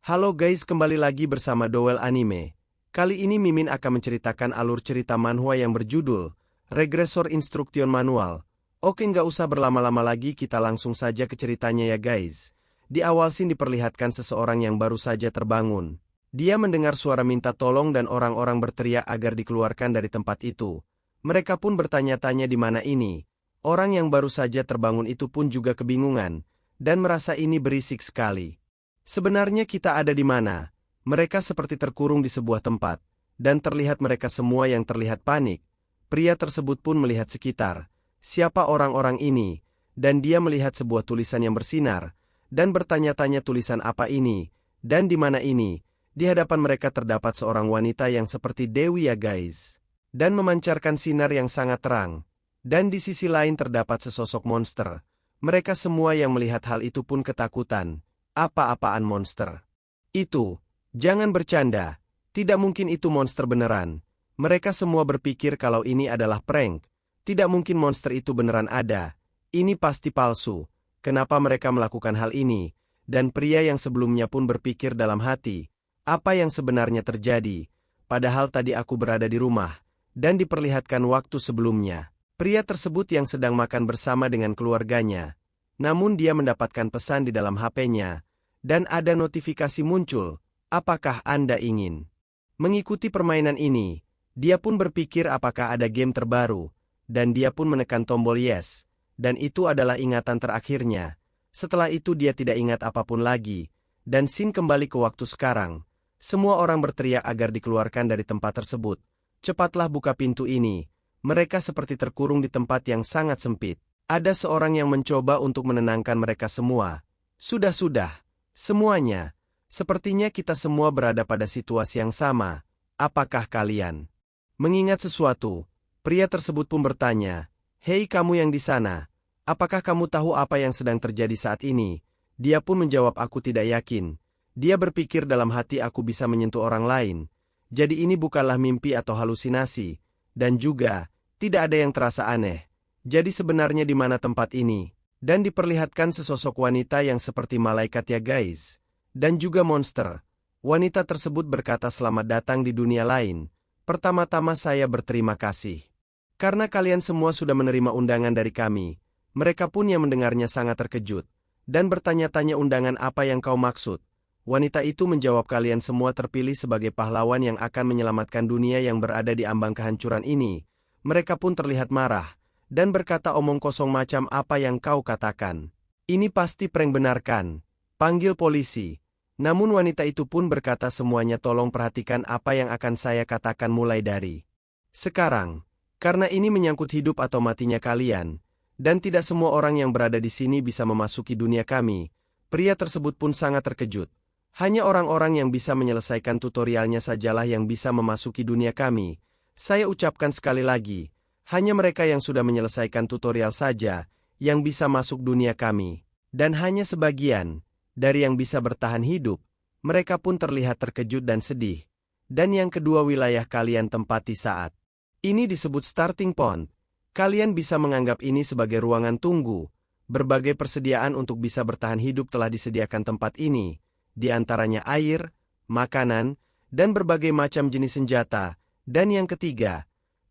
Halo guys, kembali lagi bersama Dowell Anime. Kali ini Mimin akan menceritakan alur cerita manhwa yang berjudul Regressor Instruction Manual. Oke, nggak usah berlama-lama lagi, kita langsung saja ke ceritanya ya guys. Di awal scene diperlihatkan seseorang yang baru saja terbangun. Dia mendengar suara minta tolong dan orang-orang berteriak agar dikeluarkan dari tempat itu. Mereka pun bertanya-tanya di mana ini. Orang yang baru saja terbangun itu pun juga kebingungan dan merasa ini berisik sekali. Sebenarnya kita ada di mana? Mereka seperti terkurung di sebuah tempat, dan terlihat mereka semua yang terlihat panik. Pria tersebut pun melihat sekitar. Siapa orang-orang ini? Dan dia melihat sebuah tulisan yang bersinar, dan bertanya-tanya tulisan apa ini, dan di mana ini? Di hadapan mereka terdapat seorang wanita yang seperti Dewi ya guys. Dan memancarkan sinar yang sangat terang. Dan di sisi lain terdapat sesosok monster. Mereka semua yang melihat hal itu pun ketakutan. Apa-apaan monster? Itu, jangan bercanda, tidak mungkin itu monster beneran. Mereka semua berpikir kalau ini adalah prank. Tidak mungkin monster itu beneran ada. Ini pasti palsu. Kenapa mereka melakukan hal ini? Dan pria yang sebelumnya pun berpikir dalam hati, apa yang sebenarnya terjadi? Padahal tadi aku berada di rumah, dan diperlihatkan waktu sebelumnya. Pria tersebut yang sedang makan bersama dengan keluarganya. Namun dia mendapatkan pesan di dalam HP-nya, dan ada notifikasi muncul, apakah Anda ingin mengikuti permainan ini? Dia pun berpikir apakah ada game terbaru, dan dia pun menekan tombol yes, dan itu adalah ingatan terakhirnya. Setelah itu dia tidak ingat apapun lagi, dan scene kembali ke waktu sekarang. Semua orang berteriak agar dikeluarkan dari tempat tersebut. Cepatlah buka pintu ini. Mereka seperti terkurung di tempat yang sangat sempit. Ada seorang yang mencoba untuk menenangkan mereka semua. Sudah-sudah, semuanya. Sepertinya kita semua berada pada situasi yang sama. Apakah kalian mengingat sesuatu? Pria tersebut pun bertanya, "Hei kamu yang di sana, apakah kamu tahu apa yang sedang terjadi saat ini?" Dia pun menjawab, "Aku tidak yakin." Dia berpikir dalam hati, aku bisa menyentuh orang lain. Jadi ini bukanlah mimpi atau halusinasi. Dan juga, tidak ada yang terasa aneh. Jadi sebenarnya di mana tempat ini? Dan diperlihatkan sesosok wanita yang seperti malaikat ya guys. Dan juga monster. Wanita tersebut berkata, "Selamat datang di dunia lain. Pertama-tama saya berterima kasih. Karena kalian semua sudah menerima undangan dari kami." Mereka pun yang mendengarnya sangat terkejut. Dan bertanya-tanya, "Undangan apa yang kau maksud?" Wanita itu menjawab, "Kalian semua terpilih sebagai pahlawan yang akan menyelamatkan dunia yang berada di ambang kehancuran ini." Mereka pun terlihat marah. Dan berkata, "Omong kosong macam apa yang kau katakan? Ini pasti prank, benarkan? Panggil polisi." Namun wanita itu pun berkata, "Semuanya tolong perhatikan apa yang akan saya katakan mulai dari sekarang. Karena ini menyangkut hidup atau matinya kalian. Dan tidak semua orang yang berada di sini bisa memasuki dunia kami." Pria tersebut pun sangat terkejut. Hanya orang-orang yang bisa menyelesaikan tutorialnya sajalah yang bisa memasuki dunia kami. Saya ucapkan sekali lagi. Hanya mereka yang sudah menyelesaikan tutorial saja, yang bisa masuk dunia kami. Dan hanya sebagian, dari yang bisa bertahan hidup. Mereka pun terlihat terkejut dan sedih. Dan yang kedua, wilayah kalian tempati saat ini disebut starting point. Kalian bisa menganggap ini sebagai ruangan tunggu. Berbagai persediaan untuk bisa bertahan hidup telah disediakan tempat ini. Di antaranya air, makanan, dan berbagai macam jenis senjata. Dan yang ketiga,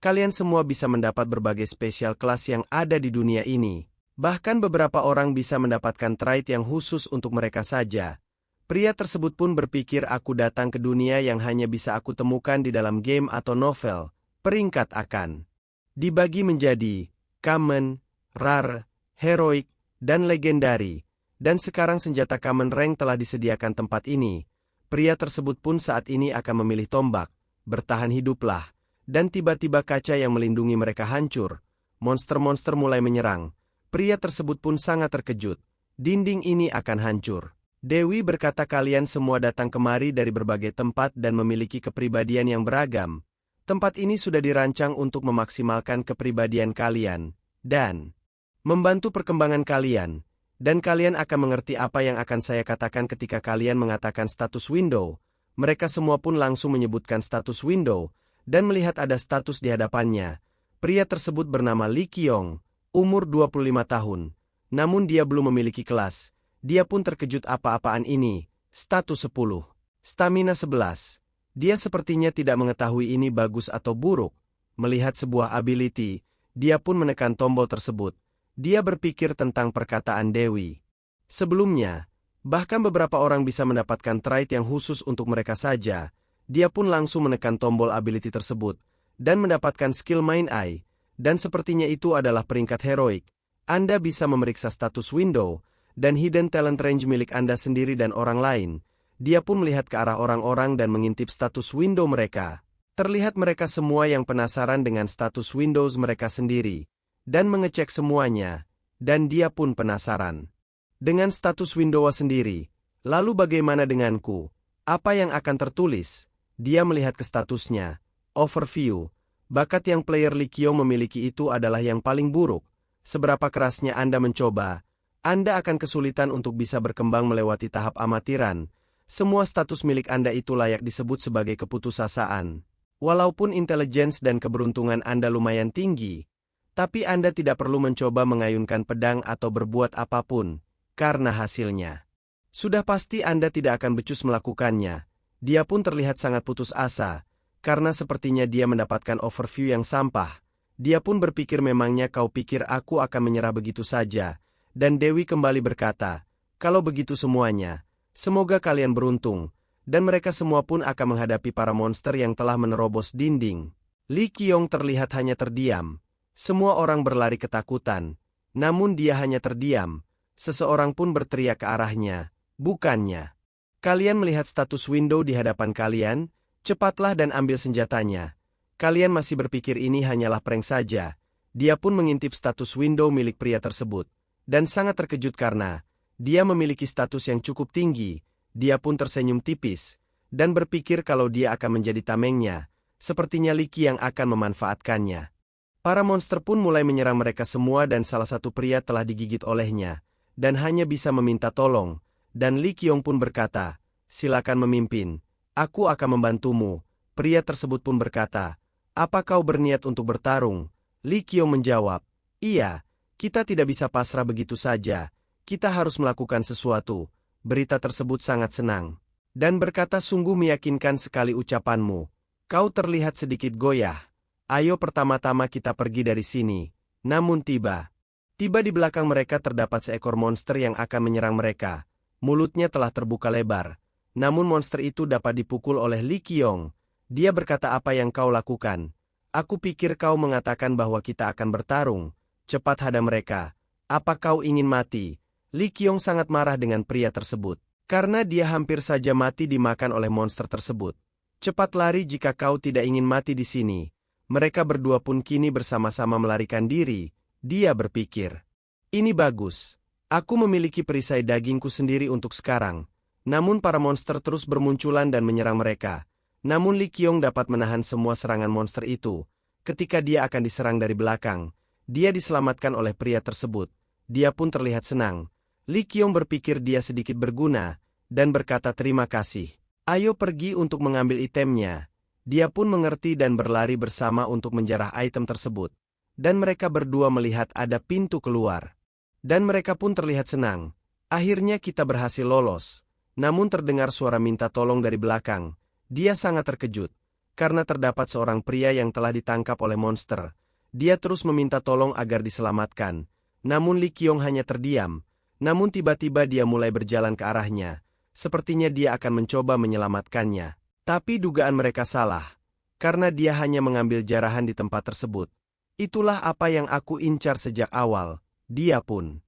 kalian semua bisa mendapat berbagai spesial kelas yang ada di dunia ini. Bahkan beberapa orang bisa mendapatkan trait yang khusus untuk mereka saja. Pria tersebut pun berpikir, aku datang ke dunia yang hanya bisa aku temukan di dalam game atau novel. Peringkat akan dibagi menjadi common, rare, heroic, dan legendary. Dan sekarang senjata common rank telah disediakan tempat ini. Pria tersebut pun saat ini akan memilih tombak. Bertahan hiduplah. Dan tiba-tiba kaca yang melindungi mereka hancur. Monster-monster mulai menyerang. Pria tersebut pun sangat terkejut. Dinding ini akan hancur. Dewi berkata, "Kalian semua datang kemari dari berbagai tempat dan memiliki kepribadian yang beragam. Tempat ini sudah dirancang untuk memaksimalkan kepribadian kalian dan membantu perkembangan kalian. Dan kalian akan mengerti apa yang akan saya katakan ketika kalian mengatakan status window." Mereka semua pun langsung menyebutkan status window. Dan melihat ada status di hadapannya. Pria tersebut bernama Lee Kyong, umur 25 tahun. Namun dia belum memiliki kelas. Dia pun terkejut, apa-apaan ini. Status 10. Stamina 11. Dia sepertinya tidak mengetahui ini bagus atau buruk. Melihat sebuah ability, dia pun menekan tombol tersebut. Dia berpikir tentang perkataan Dewi. Sebelumnya, bahkan beberapa orang bisa mendapatkan trait yang khusus untuk mereka saja. Dia pun langsung menekan tombol ability tersebut, dan mendapatkan skill Mind Eye, dan sepertinya itu adalah peringkat heroik. Anda bisa memeriksa status window, dan hidden talent range milik Anda sendiri dan orang lain. Dia pun melihat ke arah orang-orang dan mengintip status window mereka. Terlihat mereka semua yang penasaran dengan status Windows mereka sendiri, dan mengecek semuanya, dan dia pun penasaran dengan status window sendiri. Lalu bagaimana denganku? Apa yang akan tertulis? Dia melihat ke statusnya. Overview. Bakat yang player Lee Qiong memiliki itu adalah yang paling buruk. Seberapa kerasnya Anda mencoba, Anda akan kesulitan untuk bisa berkembang melewati tahap amatiran. Semua status milik Anda itu layak disebut sebagai keputusasaan. Walaupun intelligence dan keberuntungan Anda lumayan tinggi, tapi Anda tidak perlu mencoba mengayunkan pedang atau berbuat apapun, karena hasilnya sudah pasti Anda tidak akan becus melakukannya. Dia pun terlihat sangat putus asa, karena sepertinya dia mendapatkan overview yang sampah. Dia pun berpikir memangnya kau pikir aku akan menyerah begitu saja, dan Dewi kembali berkata, kalau begitu semuanya, semoga kalian beruntung, dan mereka semua pun akan menghadapi para monster yang telah menerobos dinding. Lee Qiong terlihat hanya terdiam. Semua orang berlari ketakutan, namun dia hanya terdiam. Seseorang pun berteriak ke arahnya, bukannya. Kalian melihat status window di hadapan kalian? Cepatlah dan ambil senjatanya. Kalian masih berpikir ini hanyalah prank saja. Dia pun mengintip status window milik pria tersebut, dan sangat terkejut karena dia memiliki status yang cukup tinggi. Dia pun tersenyum tipis, dan berpikir kalau dia akan menjadi tamengnya, sepertinya Lee Qiong akan memanfaatkannya. Para monster pun mulai menyerang mereka semua dan salah satu pria telah digigit olehnya, dan hanya bisa meminta tolong, dan Lee Qiong pun berkata, silakan memimpin, aku akan membantumu. Pria tersebut pun berkata, apa kau berniat untuk bertarung? Lee Qiong menjawab, iya, kita tidak bisa pasrah begitu saja, kita harus melakukan sesuatu. Berita tersebut sangat senang, dan berkata sungguh meyakinkan sekali ucapanmu. Kau terlihat sedikit goyah. Ayo pertama-tama kita pergi dari sini. Namun tiba di belakang mereka terdapat seekor monster yang akan menyerang mereka. Mulutnya telah terbuka lebar. Namun monster itu dapat dipukul oleh Lee Qiong. Dia berkata apa yang kau lakukan? Aku pikir kau mengatakan bahwa kita akan bertarung. Cepat hadang mereka. Apa kau ingin mati? Lee Qiong sangat marah dengan pria tersebut, karena dia hampir saja mati dimakan oleh monster tersebut. Cepat lari jika kau tidak ingin mati di sini. Mereka berdua pun kini bersama-sama melarikan diri. Dia berpikir, ini bagus. Aku memiliki perisai dagingku sendiri untuk sekarang. Namun para monster terus bermunculan dan menyerang mereka. Namun Lee Qiong dapat menahan semua serangan monster itu. Ketika dia akan diserang dari belakang, dia diselamatkan oleh pria tersebut. Dia pun terlihat senang. Lee Qiong berpikir dia sedikit berguna, dan berkata terima kasih. Ayo pergi untuk mengambil itemnya. Dia pun mengerti dan berlari bersama untuk menjarah item tersebut. Dan mereka berdua melihat ada pintu keluar. Dan mereka pun terlihat senang. Akhirnya kita berhasil lolos. Namun terdengar suara minta tolong dari belakang. Dia sangat terkejut, karena terdapat seorang pria yang telah ditangkap oleh monster. Dia terus meminta tolong agar diselamatkan. Namun Lee Qiong hanya terdiam. Namun tiba-tiba dia mulai berjalan ke arahnya. Sepertinya dia akan mencoba menyelamatkannya. Tapi dugaan mereka salah. Karena dia hanya mengambil jarahan di tempat tersebut. Itulah apa yang aku incar sejak awal. Dia pun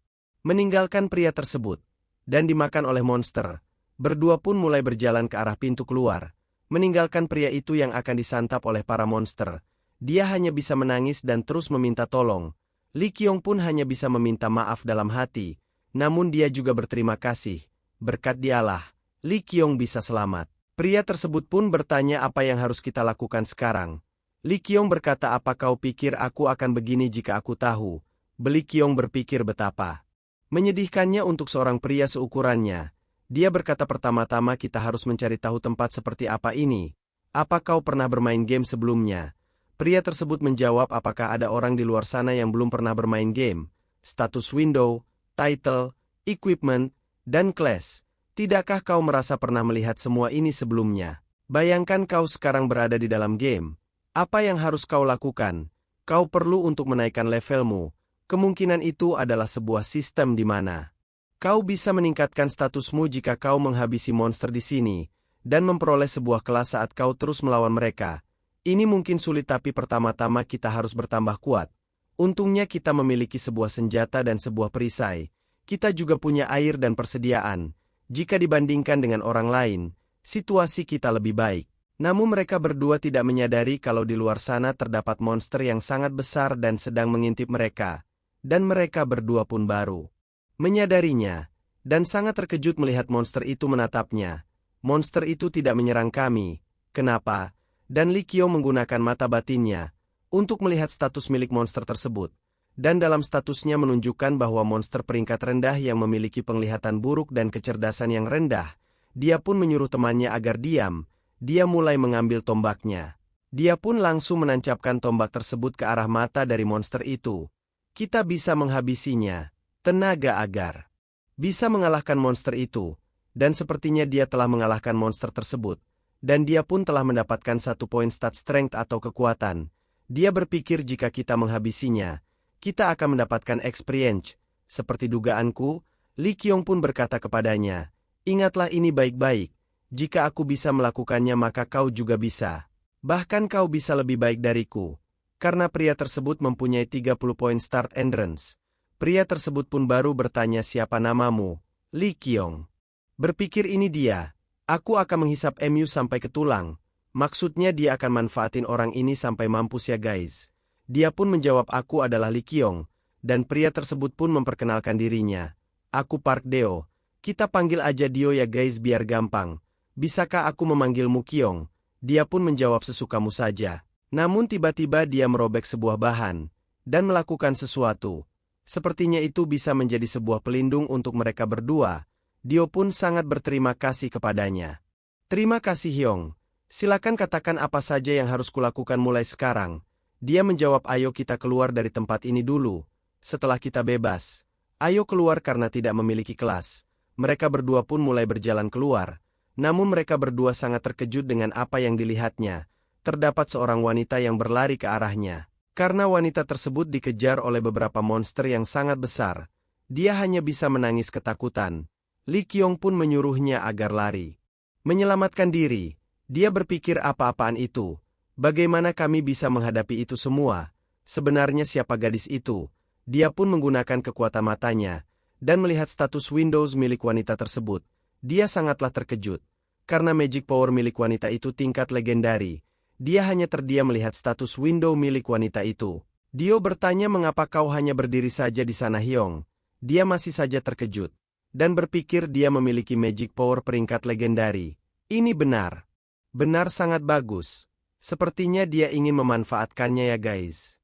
meninggalkan pria tersebut. Dan dimakan oleh monster. Berdua pun mulai berjalan ke arah pintu keluar. Meninggalkan pria itu yang akan disantap oleh para monster. Dia hanya bisa menangis dan terus meminta tolong. Lee Qiong pun hanya bisa meminta maaf dalam hati. Namun dia juga berterima kasih. Berkat dialah, Lee Qiong bisa selamat. Pria tersebut pun bertanya apa yang harus kita lakukan sekarang. Lee Qiong berkata apa kau pikir aku akan begini jika aku tahu? Lee Qiong berpikir betapa menyedihkannya untuk seorang pria seukurannya. Dia berkata pertama-tama kita harus mencari tahu tempat seperti apa ini. Apa kau pernah bermain game sebelumnya? Pria tersebut menjawab apakah ada orang di luar sana yang belum pernah bermain game? Status window, title, equipment, dan class. Tidakkah kau merasa pernah melihat semua ini sebelumnya? Bayangkan kau sekarang berada di dalam game. Apa yang harus kau lakukan? Kau perlu untuk menaikkan levelmu. Kemungkinan itu adalah sebuah sistem di mana kau bisa meningkatkan statusmu jika kau menghabisi monster di sini, dan memperoleh sebuah kelas saat kau terus melawan mereka. Ini mungkin sulit tapi pertama-tama kita harus bertambah kuat. Untungnya kita memiliki sebuah senjata dan sebuah perisai. Kita juga punya air dan persediaan. Jika dibandingkan dengan orang lain, situasi kita lebih baik. Namun mereka berdua tidak menyadari kalau di luar sana terdapat monster yang sangat besar dan sedang mengintip mereka. Dan mereka berdua pun baru menyadarinya, dan sangat terkejut melihat monster itu menatapnya. Monster itu tidak menyerang kami. Kenapa? Dan Li Qiong menggunakan mata batinnya untuk melihat status milik monster tersebut. Dan dalam statusnya menunjukkan bahwa monster peringkat rendah yang memiliki penglihatan buruk dan kecerdasan yang rendah. Dia pun menyuruh temannya agar diam. Dia mulai mengambil tombaknya. Dia pun langsung menancapkan tombak tersebut ke arah mata dari monster itu. Kita bisa menghabisinya. Tenaga agar bisa mengalahkan monster itu. Dan sepertinya dia telah mengalahkan monster tersebut. Dan dia pun telah mendapatkan 1 poin stat strength atau kekuatan. Dia berpikir jika kita menghabisinya, kita akan mendapatkan experience. Seperti dugaanku, Li Qiong pun berkata kepadanya, ingatlah ini baik-baik. Jika aku bisa melakukannya maka kau juga bisa. Bahkan kau bisa lebih baik dariku. Karena pria tersebut mempunyai 30 poin start endurance. Pria tersebut pun baru bertanya siapa namamu, Li Qiong. Berpikir ini dia. Aku akan menghisap MU sampai ke tulang. Maksudnya dia akan manfaatin orang ini sampai mampus ya guys. Dia pun menjawab aku adalah Li Qiong, dan pria tersebut pun memperkenalkan dirinya. Aku Park Deo, kita panggil aja Dio ya guys biar gampang. Bisakah aku memanggilmu Qiong? Dia pun menjawab sesukamu saja. Namun tiba-tiba dia merobek sebuah bahan, dan melakukan sesuatu. Sepertinya itu bisa menjadi sebuah pelindung untuk mereka berdua. Dio pun sangat berterima kasih kepadanya. Terima kasih Hyong. Silakan katakan apa saja yang harus kulakukan mulai sekarang. Dia menjawab ayo kita keluar dari tempat ini dulu. Setelah kita bebas. Ayo keluar karena tidak memiliki kelas. Mereka berdua pun mulai berjalan keluar. Namun mereka berdua sangat terkejut dengan apa yang dilihatnya. Terdapat seorang wanita yang berlari ke arahnya. Karena wanita tersebut dikejar oleh beberapa monster yang sangat besar. Dia hanya bisa menangis ketakutan. Li Qiong pun menyuruhnya agar lari. Menyelamatkan diri. Dia berpikir apa-apaan itu. Bagaimana kami bisa menghadapi itu semua? Sebenarnya siapa gadis itu? Dia pun menggunakan kekuatan matanya, dan melihat status Windows milik wanita tersebut. Dia sangatlah terkejut. Karena magic power milik wanita itu tingkat legendari. Dia hanya terdiam melihat status window milik wanita itu. Dio bertanya mengapa kau hanya berdiri saja di sana Hyong. Dia masih saja terkejut. Dan berpikir dia memiliki magic power peringkat legendari. Ini benar. Benar sangat bagus. Sepertinya dia ingin memanfaatkannya ya guys.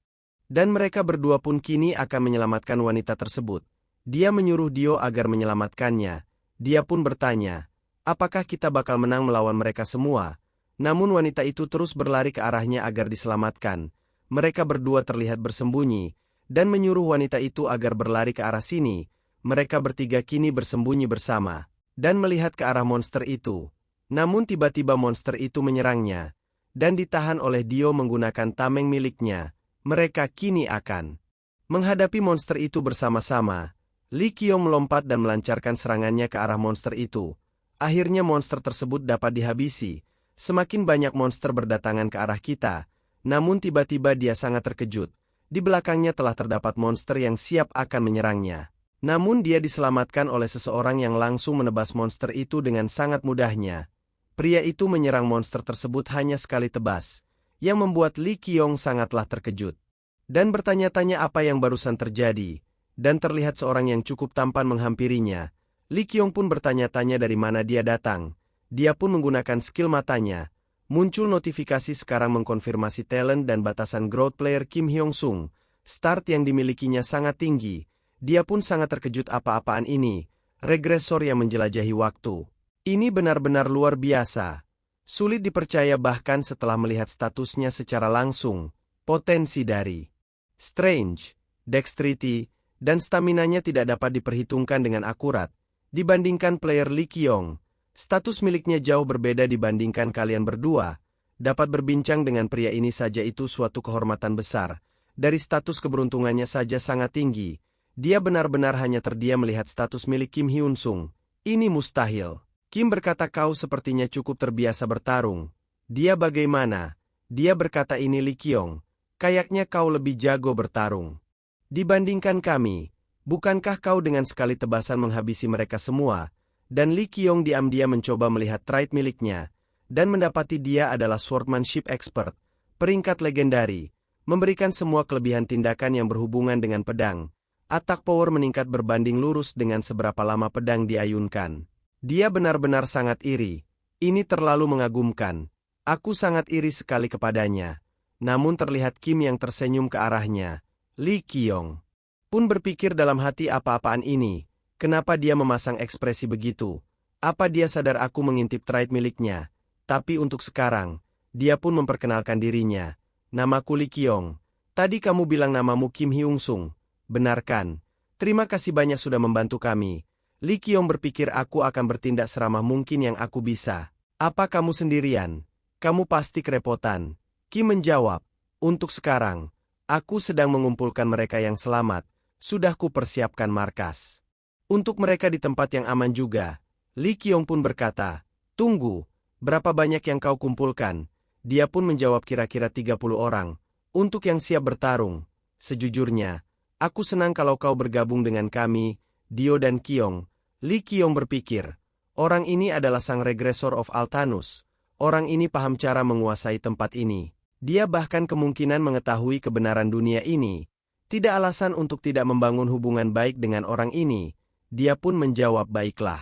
Dan mereka berdua pun kini akan menyelamatkan wanita tersebut. Dia menyuruh Dio agar menyelamatkannya. Dia pun bertanya, apakah kita bakal menang melawan mereka semua? Namun wanita itu terus berlari ke arahnya agar diselamatkan. Mereka berdua terlihat bersembunyi, dan menyuruh wanita itu agar berlari ke arah sini. Mereka bertiga kini bersembunyi bersama, dan melihat ke arah monster itu. Namun tiba-tiba monster itu menyerangnya. Dan ditahan oleh Dio menggunakan tameng miliknya. Mereka kini akan menghadapi monster itu bersama-sama. Li Qiong melompat dan melancarkan serangannya ke arah monster itu. Akhirnya monster tersebut dapat dihabisi. Semakin banyak monster berdatangan ke arah kita. Namun tiba-tiba dia sangat terkejut. Di belakangnya telah terdapat monster yang siap akan menyerangnya. Namun dia diselamatkan oleh seseorang yang langsung menebas monster itu dengan sangat mudahnya. Pria itu menyerang monster tersebut hanya sekali tebas, yang membuat Li Qiong sangatlah terkejut. Dan bertanya-tanya apa yang barusan terjadi, dan terlihat seorang yang cukup tampan menghampirinya. Li Qiong pun bertanya-tanya dari mana dia datang. Dia pun menggunakan skill matanya. Muncul notifikasi sekarang mengkonfirmasi talent dan batasan growth player Kim Hyong Sung. Start yang dimilikinya sangat tinggi. Dia pun sangat terkejut apa-apaan ini. Regresor yang menjelajahi waktu. Ini benar-benar luar biasa. Sulit dipercaya bahkan setelah melihat statusnya secara langsung. Potensi dari Strange, Dexterity, dan staminanya tidak dapat diperhitungkan dengan akurat. Dibandingkan player Lee Qiong, status miliknya jauh berbeda dibandingkan kalian berdua. Dapat berbincang dengan pria ini saja itu suatu kehormatan besar. Dari status keberuntungannya saja sangat tinggi. Dia benar-benar hanya terdiam melihat status milik Kim Hyun Sung. Ini mustahil. Kim berkata kau sepertinya cukup terbiasa bertarung. Dia bagaimana? Dia berkata ini Lee Qiong. Kayaknya kau lebih jago bertarung. Dibandingkan kami, bukankah kau dengan sekali tebasan menghabisi mereka semua? Dan Lee Qiong diam-diam mencoba melihat trait miliknya, dan mendapati dia adalah swordmanship expert, peringkat legendari, memberikan semua kelebihan tindakan yang berhubungan dengan pedang. Attack power meningkat berbanding lurus dengan seberapa lama pedang diayunkan. Dia benar-benar sangat iri. Ini terlalu mengagumkan. Aku sangat iri sekali kepadanya. Namun terlihat Kim yang tersenyum ke arahnya. Lee Qiong pun berpikir dalam hati apa-apaan ini. Kenapa dia memasang ekspresi begitu? Apa dia sadar aku mengintip trait miliknya? Tapi untuk sekarang, dia pun memperkenalkan dirinya. Namaku Lee Qiong. Tadi kamu bilang namamu Kim Hyun Sung. Benarkan? Terima kasih banyak sudah membantu kami. Lee Qiong berpikir aku akan bertindak seramah mungkin yang aku bisa. Apa kamu sendirian? Kamu pasti kerepotan. Kim menjawab, untuk sekarang, aku sedang mengumpulkan mereka yang selamat. Sudah kupersiapkan markas. Untuk mereka di tempat yang aman juga. Lee Qiong pun berkata, tunggu, berapa banyak yang kau kumpulkan? Dia pun menjawab kira-kira 30 orang. Untuk yang siap bertarung. Sejujurnya, aku senang kalau kau bergabung dengan kami, Dio dan Qiong. Lee Qiong berpikir, orang ini adalah sang regresor of Altanus. Orang ini paham cara menguasai tempat ini. Dia bahkan kemungkinan mengetahui kebenaran dunia ini. Tidak alasan untuk tidak membangun hubungan baik dengan orang ini. Dia pun menjawab baiklah.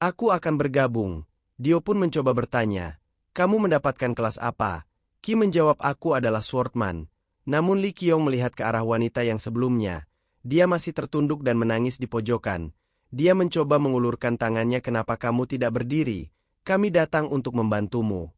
Aku akan bergabung. Dio pun mencoba bertanya, kamu mendapatkan kelas apa? Kim menjawab aku adalah swordman. Namun Lee Qiong melihat ke arah wanita yang sebelumnya. Dia masih tertunduk dan menangis di pojokan. Dia mencoba mengulurkan tangannya kenapa kamu tidak berdiri? Kami datang untuk membantumu.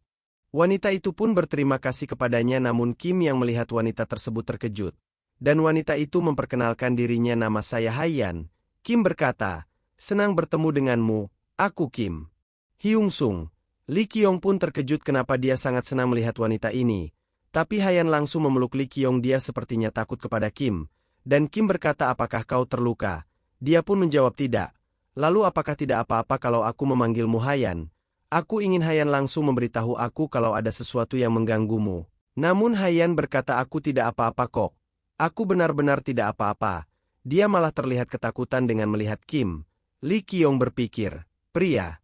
Wanita itu pun berterima kasih kepadanya namun Kim yang melihat wanita tersebut terkejut. Dan wanita itu memperkenalkan dirinya nama saya Haiyan. Kim berkata, senang bertemu denganmu, aku Kim Hyun Sung. Lee Qiong pun terkejut kenapa dia sangat senang melihat wanita ini. Tapi Haiyan langsung memeluk Lee Qiong dia sepertinya takut kepada Kim. Dan Kim berkata apakah kau terluka? Dia pun menjawab tidak. Lalu apakah tidak apa-apa kalau aku memanggilmu Haiyan? Aku ingin Haiyan langsung memberitahu aku kalau ada sesuatu yang mengganggumu. Namun Haiyan berkata aku tidak apa-apa kok. Aku benar-benar tidak apa-apa. Dia malah terlihat ketakutan dengan melihat Kim. Lee Qiong berpikir, pria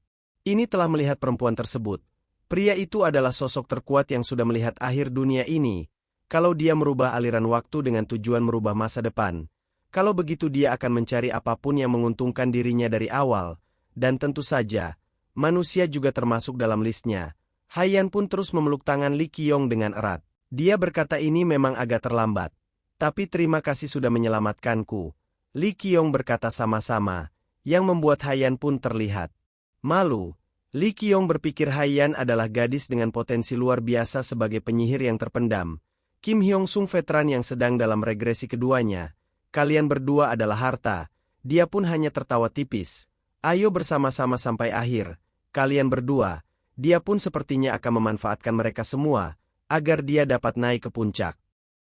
ini telah melihat perempuan tersebut. Pria itu adalah sosok terkuat yang sudah melihat akhir dunia ini. Kalau dia merubah aliran waktu dengan tujuan merubah masa depan. Kalau begitu dia akan mencari apapun yang menguntungkan dirinya dari awal. Dan tentu saja, manusia juga termasuk dalam listnya. Haiyan pun terus memeluk tangan Lee Qiong dengan erat. Dia berkata ini memang agak terlambat. Tapi terima kasih sudah menyelamatkanku. Lee Qiong berkata sama-sama, yang membuat Haiyan pun terlihat malu. Lee Qiong berpikir Haiyan adalah gadis dengan potensi luar biasa sebagai penyihir yang terpendam. Kim Hyun Sung veteran yang sedang dalam regresi keduanya. Kalian berdua adalah harta. Dia pun hanya tertawa tipis. Ayo bersama-sama sampai akhir. Kalian berdua. Dia pun sepertinya akan memanfaatkan mereka semua, agar dia dapat naik ke puncak.